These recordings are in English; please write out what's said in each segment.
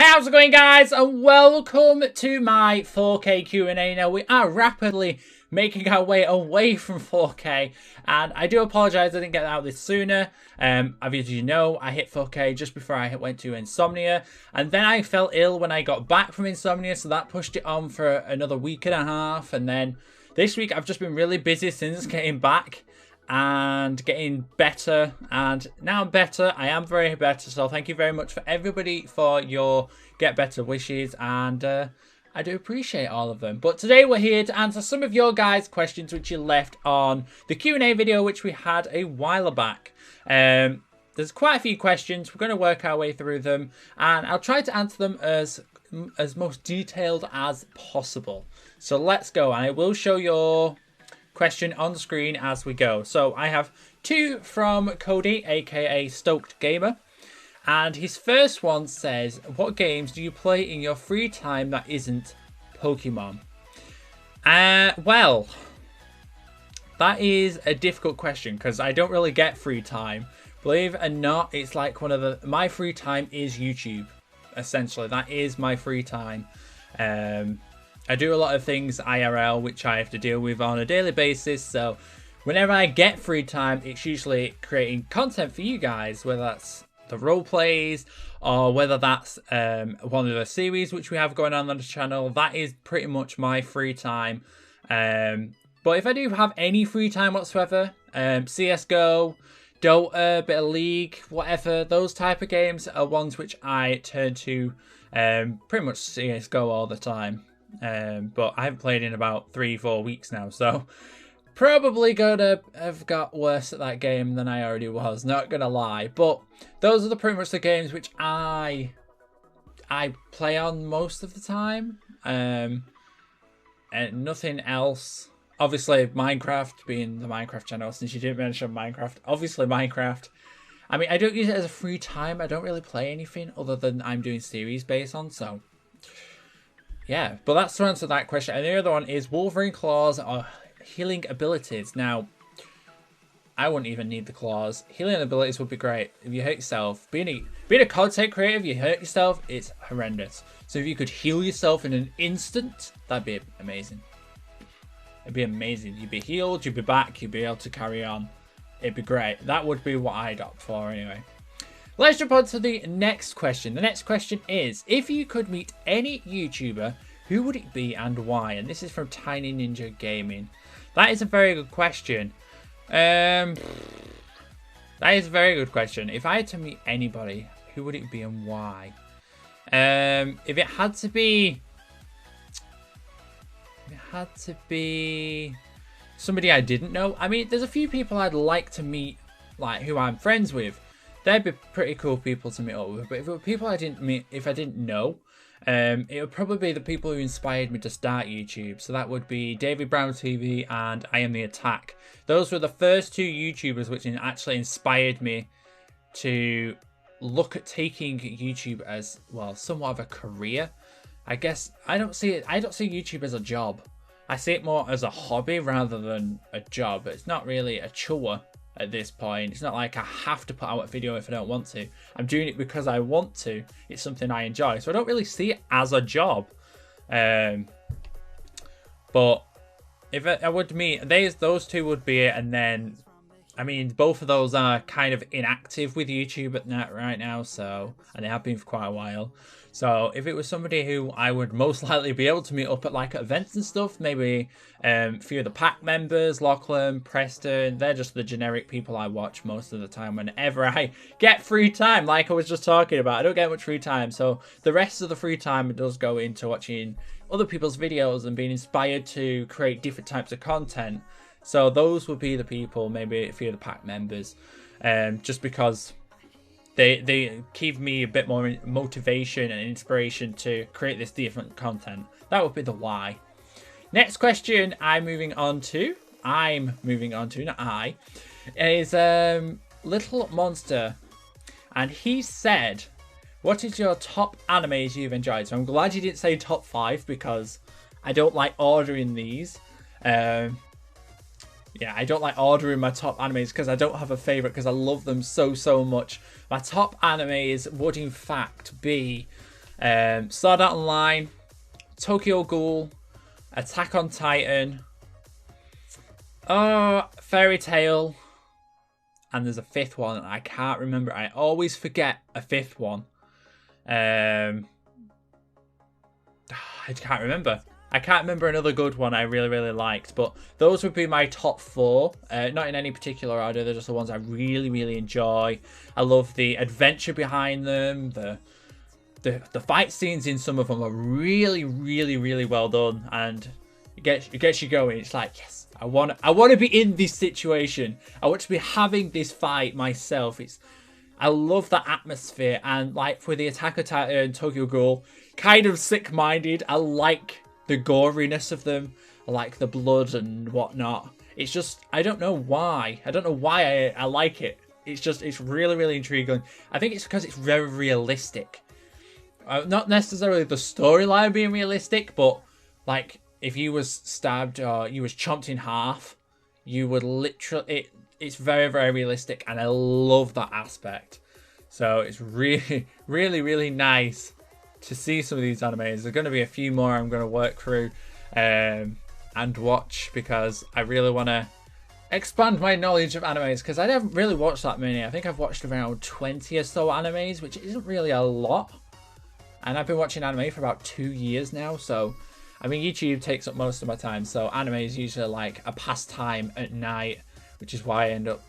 How's it going, guys, and welcome to my 4K Q&A. Now, we are rapidly making our way away from 4K, and I do apologise I didn't get that out this sooner. As you know, I hit 4K just before I went to Insomnia, and then I fell ill when I got back from Insomnia, so that pushed it on for another week and a half, and then this week I've just been really busy since getting back and getting better, and now I'm better. I am very better, so thank you very much for everybody for your get better wishes, and I do appreciate all of them. But today we're here to answer some of your guys' questions which you left on the Q&A video which we had a while back. There's quite a few questions. We're going to work our way through them, and I'll try to answer them as most detailed as possible. So let's go, and I will show your question on screen as we go. So I have two from Cody, aka Stoked Gamer, and his first one says, what games do you play in your free time that isn't Pokemon? Well, that is a difficult question because I don't really get free time. Believe it or not, it's like my free time is YouTube. Essentially, that is my free time. I do a lot of things IRL which I have to deal with on a daily basis, so whenever I get free time, it's usually creating content for you guys, whether that's the role plays or whether that's one of the series which we have going on the channel. That is pretty much my free time. But if I do have any free time whatsoever, CSGO, Dota, bit of League, whatever, those type of games are ones which I turn to. Pretty much CSGO all the time. But I haven't played in about 3-4 weeks now, so probably gonna have got worse at that game than I already was, not gonna lie. But those are pretty much the games which I play on most of the time, and nothing else. Obviously Minecraft, being the Minecraft channel, since you didn't mention Minecraft, obviously Minecraft. I mean, I don't use it as a free time. I don't really play anything other than I'm doing series based on, so yeah. But that's to answer that question. And the other one is Wolverine claws or healing abilities. Now, I wouldn't even need the claws. Healing abilities would be great. If you hurt yourself, being a content creator, if you hurt yourself, it's horrendous. So if you could heal yourself in an instant, that'd be amazing. It'd be amazing. You'd be healed, you'd be back, you'd be able to carry on. It'd be great. That would be what I'd opt for anyway. Let's jump on to the next question. The next question is, if you could meet any YouTuber, who would it be and why? And this is from Tiny Ninja Gaming. That is a very good question. That is a very good question. If I had to meet anybody, who would it be and why? If it had to be somebody I didn't know. I mean, there's a few people I'd like to meet, like who I'm friends with. They'd be pretty cool people to meet up with. But if it were people I didn't meet, if I didn't know, it would probably be the people who inspired me to start YouTube. So that would be David Brown TV and I Am the Attack. Those were the first two YouTubers which actually inspired me to look at taking YouTube as, well, somewhat of a career. I guess I don't see YouTube as a job. I see it more as a hobby rather than a job. It's not really a chore at this point. It's not like I have to put out a video if I don't want to. I'm doing it because I want to. It's something I enjoy. So I don't really see it as a job. But if I would meet, those two would be it. And then, I mean, both of those are kind of inactive with YouTube right now. So, and they have been for quite a while. So if it was somebody who I would most likely be able to meet up at like events and stuff, maybe a few of the pack members, Lachlan, Preston, they're just the generic people I watch most of the time whenever I get free time, like I was just talking about. I don't get much free time, so the rest of the free time does go into watching other people's videos and being inspired to create different types of content. So those would be the people, maybe a few of the pack members, just because they give me a bit more motivation and inspiration to create this different content. That would be the why. Next question I'm moving on to, not I, is Little Monster. And he said, what is your top animes you've enjoyed? So I'm glad you didn't say top 5 because I don't like ordering these. Yeah, I don't like ordering my top animes because I don't have a favourite because I love them so much. My top animes would in fact be Sword Art Online, Tokyo Ghoul, Attack on Titan, Fairy Tail, and there's a fifth one. I can't remember. I always forget a fifth one. I can't remember. I can't remember another good one I really, really liked. But those would be my top 4. Not in any particular order. They're just the ones I really, really enjoy. I love the adventure behind them. The fight scenes in some of them are really, really, really well done. And it gets you going. It's like, yes, I want to be in this situation. I want to be having this fight myself. I love that atmosphere. And like for the Attack on Titan and Tokyo Ghoul, kind of sick-minded. I like the goriness of them. I like the blood and whatnot. It's just, I don't know why. I don't know why I like it. It's really, really intriguing. I think it's because it's very realistic. Not necessarily the storyline being realistic, but like if you was stabbed or you was chomped in half, you would literally... It's very, very realistic, and I love that aspect. So it's really, really, really nice to see some of these animes. There's going to be a few more I'm going to work through and watch, because I really want to expand my knowledge of animes, because I haven't really watched that many. I think I've watched around 20 or so animes, which isn't really a lot. And I've been watching anime for about 2 years now, so I mean YouTube takes up most of my time, so anime is usually like a pastime at night, which is why I end up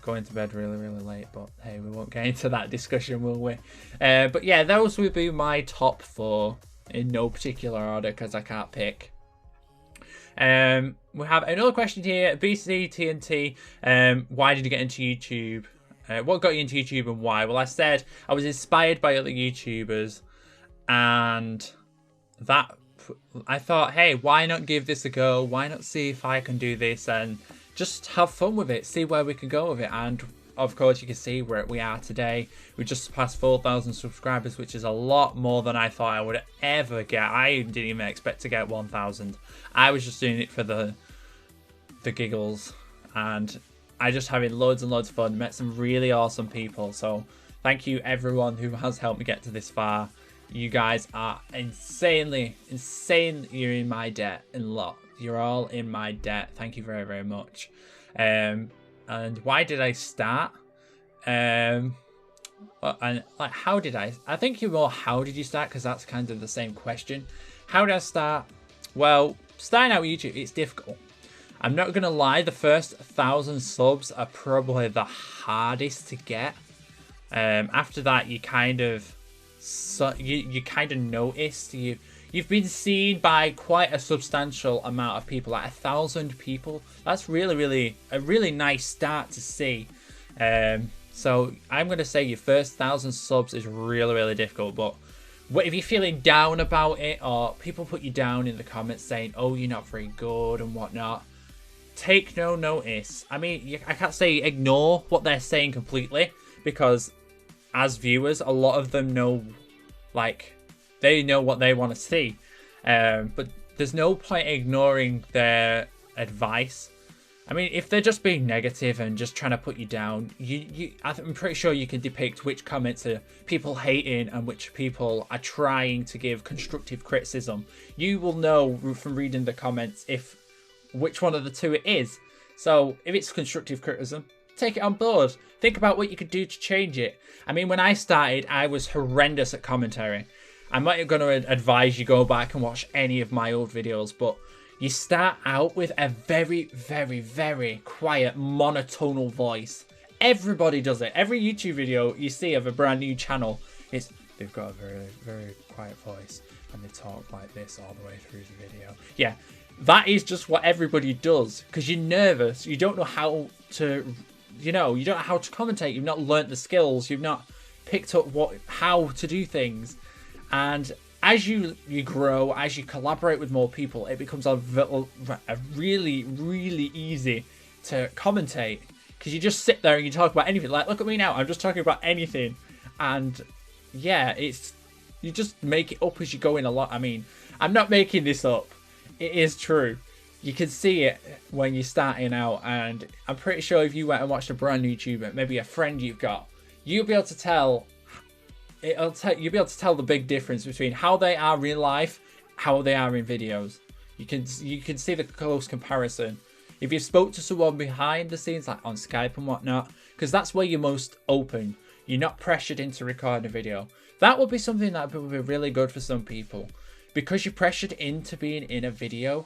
going to bed really, really late. But hey, we won't get into that discussion, will we? But yeah, those would be my top 4 in no particular order, because I can't pick. We have another question here. BCTNT, why did you get into YouTube? What got you into YouTube and why? Well, I said I was inspired by other YouTubers, and that I thought, hey, why not give this a go? Why not see if I can do this and just have fun with it, see where we can go with it. And of course you can see where we are today. We just surpassed 4,000 subscribers, which is a lot more than I thought I would ever get. I didn't even expect to get 1,000. I was just doing it for the giggles, and I just having loads and loads of fun. Met some really awesome people, so thank you everyone who has helped me get to this far. You guys are insane. You're in my debt a lot. You're all in my debt. Thank you very, very much. And why did I start? And like, how did I think you're more, how did you start? Because that's kind of the same question. How did I start? Well, starting out with YouTube, it's difficult. I'm not gonna lie. The first 1,000 subs are probably the hardest to get. After that, you kind of notice you've been seen by quite a substantial amount of people, like 1,000 people. That's really a really nice start to see. So I'm going to say your first 1,000 subs is really difficult. But if you're feeling down about it, or people put you down in the comments saying, oh, you're not very good and whatnot, take no notice. I mean, I can't say ignore what they're saying completely, because as viewers, a lot of them know, like, they know what they want to see. But there's no point ignoring their advice. I mean, if they're just being negative and just trying to put you down, I'm pretty sure you can depict which comments are people hating and which people are trying to give constructive criticism. You will know from reading the comments which one of the two it is. So if it's constructive criticism, take it on board. Think about what you could do to change it. I mean, when I started, I was horrendous at commentary. I'm not going to advise you go back and watch any of my old videos, but you start out with a very quiet, monotonal voice. Everybody does it. Every YouTube video you see of a brand new channel, they've got a very quiet voice, and they talk like this all the way through the video. Yeah, that is just what everybody does, because you're nervous. You don't know how to, you don't know how to commentate. You've not learnt the skills. You've not picked up how to do things. And as you grow, as you collaborate with more people, it becomes a really easy to commentate, because you just sit there and you talk about anything. Like, look at me now, I'm just talking about anything. And yeah, you just make it up as you go in a lot. I mean, I'm not making this up. It is true. You can see it when you're starting out, and I'm pretty sure if you went and watched a brand new YouTuber, maybe a friend you've got, you'll be able to tell you'll be able to tell the big difference between how they are real life, how they are in videos. You can see the close comparison. If you spoke to someone behind the scenes, like on Skype and whatnot, because that's where you're most open. You're not pressured into recording a video. That would be something that would be really good for some people. Because you're pressured into being in a video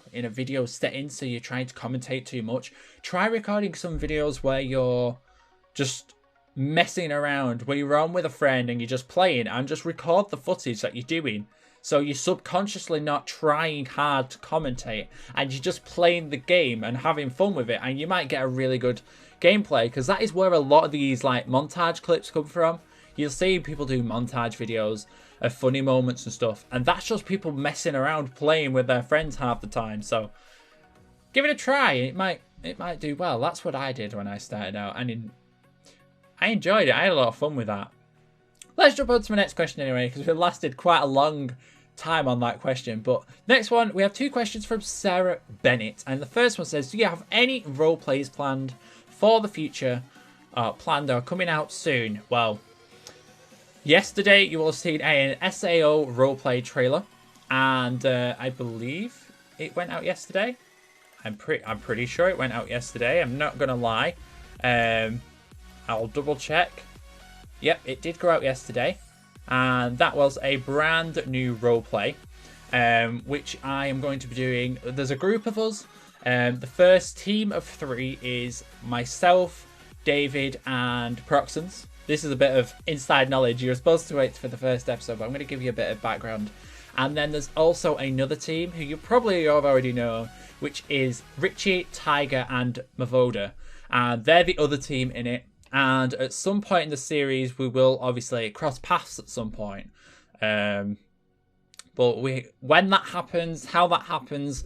setting, so you're trying to commentate too much. Try recording some videos where you're just messing around, where you're on with a friend and you're just playing, and just record the footage that you're doing. So you're subconsciously not trying hard to commentate, and you're just playing the game and having fun with it, and you might get a really good gameplay, because that is where a lot of these like montage clips come from. You'll see people do montage videos of funny moments and stuff, and that's just people messing around playing with their friends half the time. So give it a try. It might do well. That's what I did when I started out, and I enjoyed it. I had a lot of fun with that. Let's jump on to my next question anyway, because we lasted quite a long time on that question. But next one, we have 2 questions from Sarah Bennett, and the first one says, do you have any role plays planned for the future, planned or coming out soon? Well, yesterday you will have seen an SAO roleplay trailer, and I believe it went out yesterday. I'm pretty sure it went out yesterday. I'm not gonna lie. I'll double check. Yep, it did go out yesterday, and that was a brand new roleplay, which I am going to be doing. There's a group of us. The first team of 3 is myself, David, and Proxons. This is a bit of inside knowledge. You're supposed to wait for the first episode, but I'm going to give you a bit of background. And then there's also another team who you probably have already know, which is Richie, Tiger, and Mavoda. And they're the other team in it. And at some point in the series, we will obviously cross paths at some point. But when that happens, how that happens,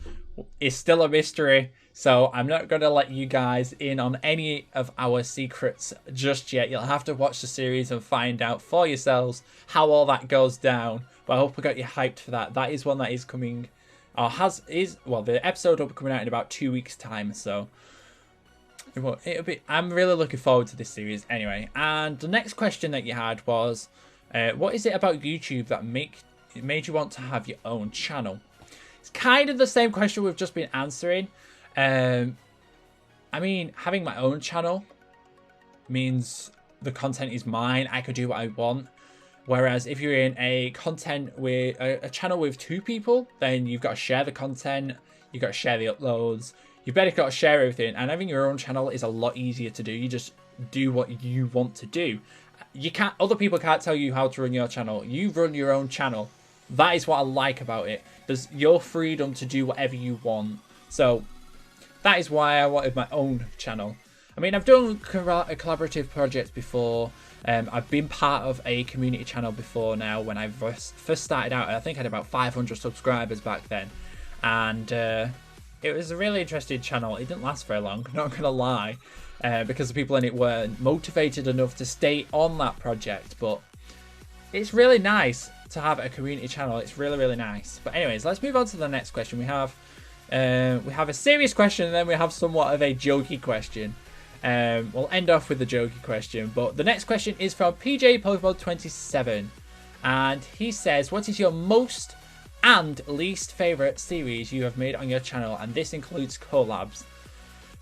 is still a mystery. So I'm not going to let you guys in on any of our secrets just yet. You'll have to watch the series and find out for yourselves how all that goes down. But I hope I got you hyped for that. That is one that is coming, or the episode will be coming out in about 2 weeks' time. So it'll be. I'm really looking forward to this series anyway. And the next question that you had was, what is it about YouTube that made you want to have your own channel? It's kind of the same question we've just been answering. I mean, having my own channel means the content is mine. I could do what I want. Whereas if you're in a channel with 2 people, then you've got to share the content. You've got to share the uploads. You better got to share everything. And having your own channel is a lot easier to do. You just do what you want to do. Other people can't tell you how to run your channel. You run your own channel. That is what I like about it. There's your freedom to do whatever you want. So that is why I wanted my own channel. I mean, I've done collaborative projects before. I've been part of a community channel before now when I first started out. I think I had about 500 subscribers back then. And it was a really interesting channel. It didn't last very long, not going to lie. Because the people in it weren't motivated enough to stay on that project. But it's really nice to have a community channel. It's really, really nice. But anyways, let's move on to the next question. We have a serious question, and then we have somewhat of a jokey question. We'll end off with the jokey question, but the next question is from PJ Polypod 27, and he says, what is your most and least favourite series you have made on your channel? And this includes collabs.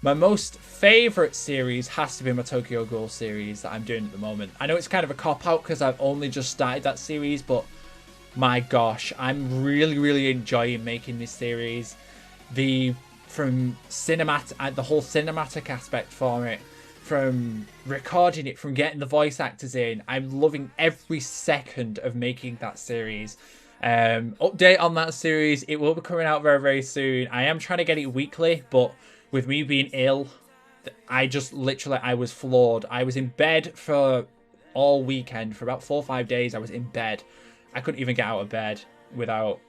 My most favourite series has to be my Tokyo Ghoul series that I'm doing at the moment. I know it's kind of a cop-out because I've only just started that series, but my gosh, I'm really, really enjoying making this series. The whole cinematic aspect for it, from recording it, from getting the voice actors in, I'm loving every second of making that series. Update on that series, it will be coming out very, very soon. I am trying to get it weekly, but with me being ill, I was floored. I was in bed for all weekend. For about 4 or 5 days, I was in bed. I couldn't even get out of bed without...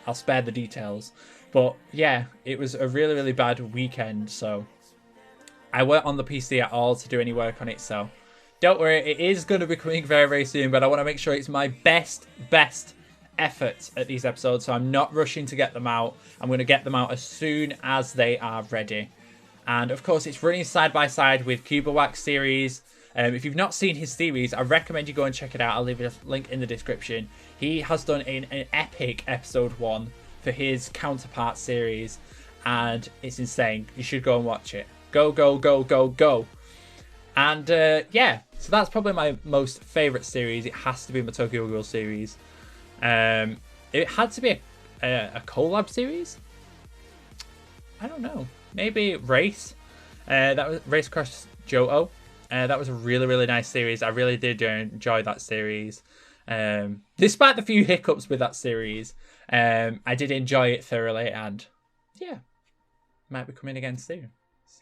I'll spare the details. But yeah, it was a really, really bad weekend, so I weren't on the PC at all to do any work on it, so don't worry, it is going to be coming very, very soon, but I want to make sure it's my best effort at these episodes, so I'm not rushing to get them out. I'm going to get them out as soon as they are ready. And of course, it's running side by side with Cuba Wax series, If you've not seen his series, I recommend you go and check it out. I'll leave a link in the description. He has done an epic episode 1 for his counterpart series, and it's insane. You should go and watch it. Go, go, go, go, go. And yeah, so that's probably my most favourite series. It has to be my Tokyo Ghoul series. It had to be a collab series. I don't know. Maybe Race. That was Race Cross Johto. That was a really, really nice series. I really did enjoy that series. Despite the few hiccups with that series, I did enjoy it thoroughly. And yeah, might be coming again soon.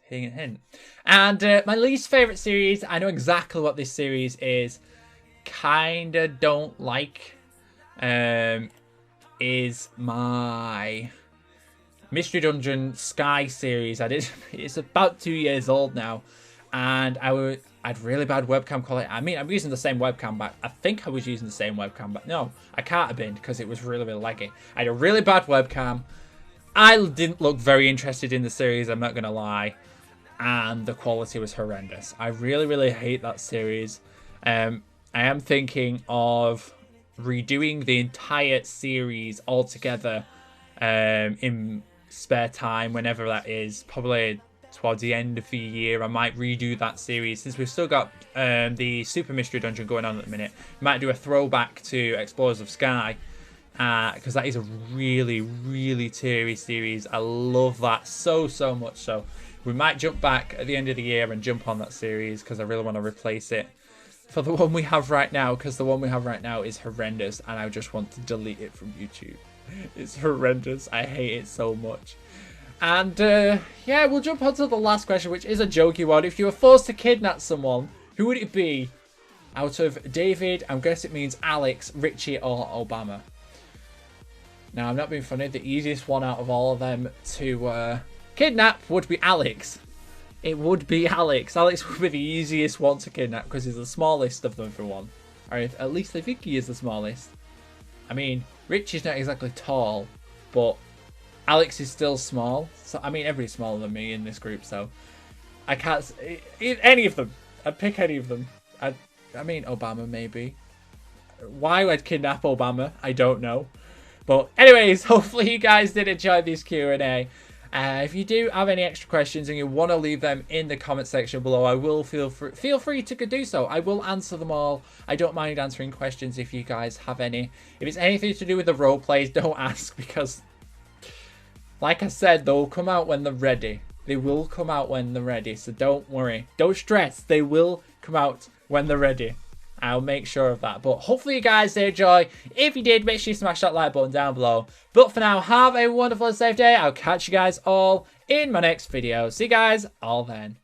Hint, hint. And my least favourite series, I know exactly what this series is. Kinda don't like. Is my Mystery Dungeon Sky series. It's about 2 years old now, and I had really bad webcam quality. I mean, I'm using the same webcam back. I think I was using the same webcam back. No, I can't have been, because it was really, really laggy. I had a really bad webcam. I didn't look very interested in the series, I'm not gonna lie, and the quality was horrendous. I really, really hate that series. I am thinking of redoing the entire series altogether in spare time, whenever that is. Probably towards the end of the year, I might redo that series, since we've still got the Super Mystery Dungeon going on at the minute. Might do a throwback to Explorers of Sky, because that is a really, really teary series. I love that so much. So we might jump back at the end of the year and jump on that series, because I really want to replace it for the one we have right now, because the one we have right now is horrendous, and I just want to delete it from YouTube. It's horrendous. I hate it so much. And yeah, we'll jump on to the last question, which is a jokey one. If you were forced to kidnap someone, who would it be? Out of David, I guess it means Alex, Richie, or Obama. Now, I'm not being funny. The easiest one out of all of them to kidnap would be Alex. It would be Alex. Alex would be the easiest one to kidnap, because he's the smallest of them, for one. Or at least I think he is the smallest. I mean, Richie's not exactly tall, but Alex is still small. So I mean, everybody's smaller than me in this group, so I can't. Any of them. I'd pick any of them. I mean, Obama maybe. Why I'd kidnap Obama, I don't know. But anyways, hopefully you guys did enjoy this Q&A. If you do have any extra questions and you want to leave them in the comment section below, I will feel free to do so. I will answer them all. I don't mind answering questions if you guys have any. If it's anything to do with the role plays, don't ask, because like I said, they'll come out when they're ready. They will come out when they're ready, so don't worry. Don't stress. They will come out when they're ready. I'll make sure of that. But hopefully you guys did enjoy. If you did, make sure you smash that like button down below. But for now, have a wonderful and safe day. I'll catch you guys all in my next video. See you guys all then.